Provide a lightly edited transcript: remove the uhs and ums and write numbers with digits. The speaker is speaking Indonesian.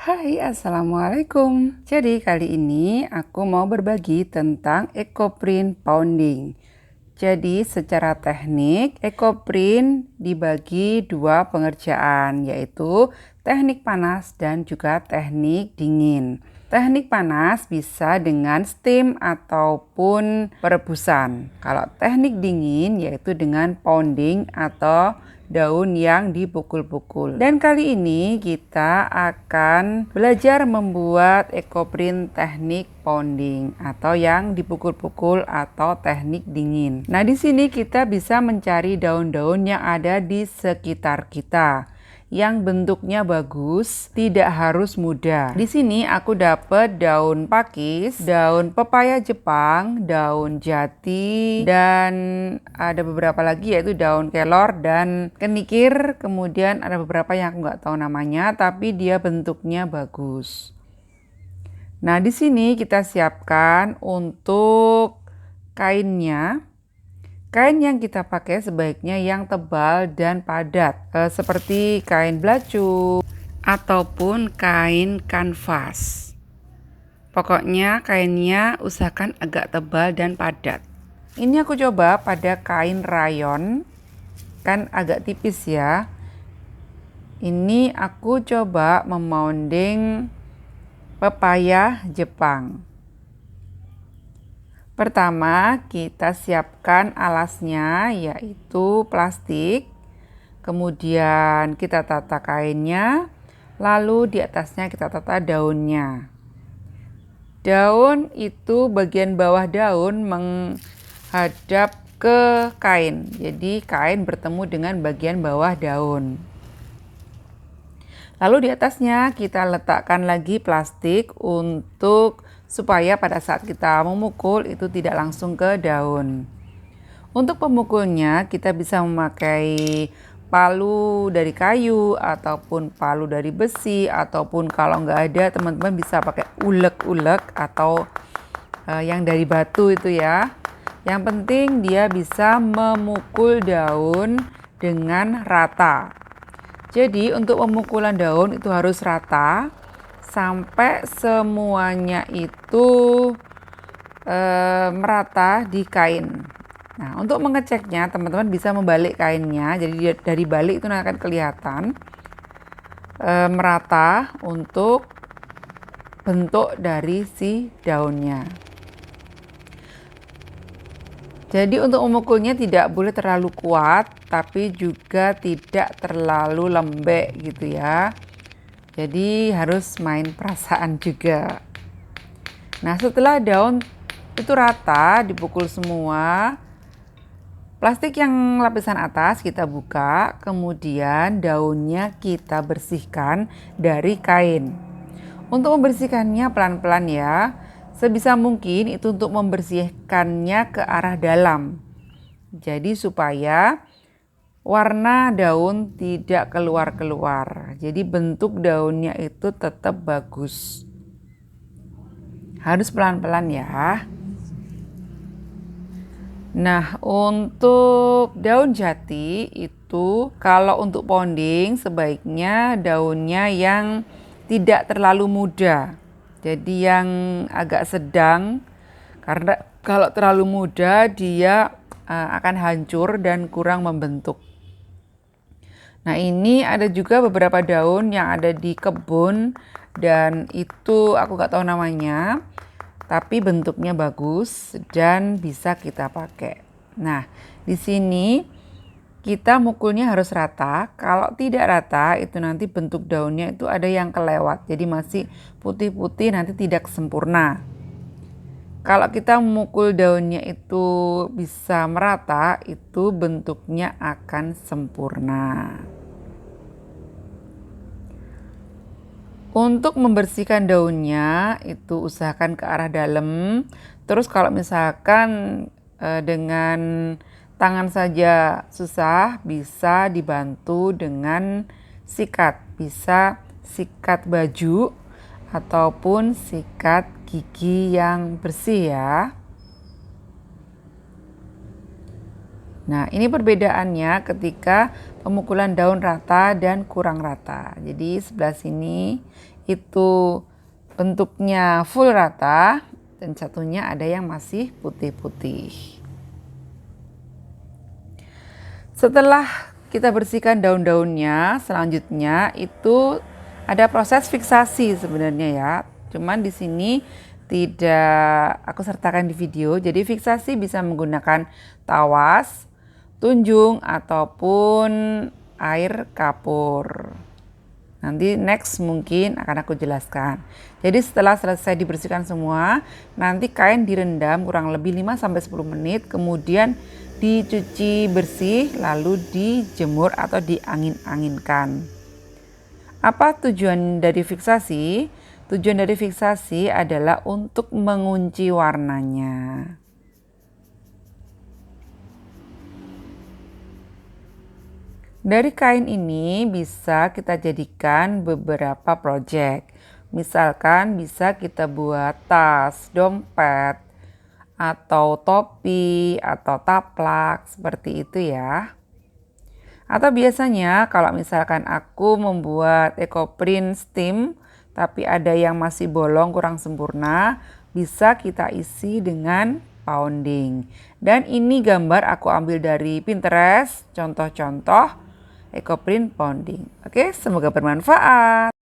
Hai, Assalamualaikum. Jadi kali ini aku mau berbagi tentang ekoprint pounding. Jadi secara teknik, ekoprint dibagi dua pengerjaan, yaitu teknik panas dan juga teknik dingin. Teknik panas bisa dengan steam ataupun perebusan. Kalau teknik dingin yaitu dengan pounding atau daun yang dipukul-pukul. Dan kali ini kita akan belajar membuat ekoprint teknik pounding atau yang dipukul-pukul atau teknik dingin. Nah, di sini kita bisa mencari daun-daun yang ada di sekitar kita yang bentuknya bagus, tidak harus muda. Di sini aku dapat daun pakis, daun pepaya Jepang, daun jati, dan ada beberapa lagi yaitu daun kelor dan kenikir. Kemudian ada beberapa yang aku nggak tahu namanya, tapi dia bentuknya bagus. Nah, di sini kita siapkan untuk kainnya. Kain yang kita pakai sebaiknya yang tebal dan padat, seperti kain belacu ataupun kain kanvas. Pokoknya kainnya usahakan agak tebal dan padat. Ini aku coba pada kain rayon, kan agak tipis ya. Ini aku coba memounding pepaya Jepang. Pertama, kita siapkan alasnya, yaitu plastik. Kemudian kita tata kainnya, lalu di atasnya kita tata daunnya. Daun itu bagian bawah daun menghadap ke kain. Jadi kain bertemu dengan bagian bawah daun. Lalu di atasnya kita letakkan lagi plastik supaya pada saat kita memukul itu tidak langsung ke daun. Untuk pemukulnya kita bisa memakai palu dari kayu ataupun palu dari besi, ataupun kalau nggak ada teman-teman bisa pakai ulek-ulek atau yang dari batu itu ya. Yang penting dia bisa memukul daun dengan rata. Jadi untuk pemukulan daun itu harus rata sampai semuanya itu merata di kain. Nah, untuk mengeceknya teman-teman bisa membalik kainnya. Jadi dari balik itu akan kelihatan merata untuk bentuk dari si daunnya. Jadi untuk memukulnya tidak boleh terlalu kuat, tapi juga tidak terlalu lembek gitu ya. Jadi harus main perasaan juga. Nah, setelah daun itu rata, dipukul semua, plastik yang lapisan atas kita buka, kemudian daunnya kita bersihkan dari kain. Untuk membersihkannya pelan-pelan ya. Sebisa mungkin itu untuk membersihkannya ke arah dalam. Jadi supaya warna daun tidak keluar-keluar. Jadi bentuk daunnya itu tetap bagus. Harus pelan-pelan ya. Nah, untuk daun jati itu kalau untuk pounding sebaiknya daunnya yang tidak terlalu muda. Jadi yang agak sedang, karena kalau terlalu muda dia akan hancur dan kurang membentuk. Nah, ini ada juga beberapa daun yang ada di kebun dan itu aku nggak tahu namanya, tapi bentuknya bagus dan bisa kita pakai. Nah, di sini kita mukulnya harus rata. Kalau tidak rata itu nanti bentuk daunnya itu ada yang kelewat. Jadi masih putih-putih, nanti tidak sempurna. Kalau kita memukul daunnya itu bisa merata, itu bentuknya akan sempurna. Untuk membersihkan daunnya itu usahakan ke arah dalam. Terus kalau misalkan dengan tangan saja susah, bisa dibantu dengan sikat. Bisa sikat baju ataupun sikat gigi yang bersih ya. Nah, ini perbedaannya ketika pemukulan daun rata dan kurang rata. Jadi sebelah sini itu bentuknya full rata dan satunya ada yang masih putih-putih. Setelah kita bersihkan daun-daunnya, selanjutnya itu ada proses fiksasi sebenarnya ya. Cuman di sini tidak aku sertakan di video. Jadi fiksasi bisa menggunakan tawas, tunjung ataupun air kapur. Nanti next mungkin akan aku jelaskan. Jadi setelah selesai dibersihkan semua, nanti kain direndam kurang lebih 5-10 menit, kemudian dicuci bersih lalu dijemur atau diangin-anginkan. Apa tujuan dari fiksasi? Tujuan dari fiksasi adalah untuk mengunci warnanya. Dari kain ini bisa kita jadikan beberapa project. Misalkan bisa kita buat tas, dompet, atau topi, atau taplak, seperti itu ya. Atau biasanya kalau misalkan aku membuat ekoprint steam, tapi ada yang masih bolong kurang sempurna, bisa kita isi dengan pounding. Dan ini gambar aku ambil dari Pinterest, contoh-contoh ekoprint pounding. Oke, semoga bermanfaat.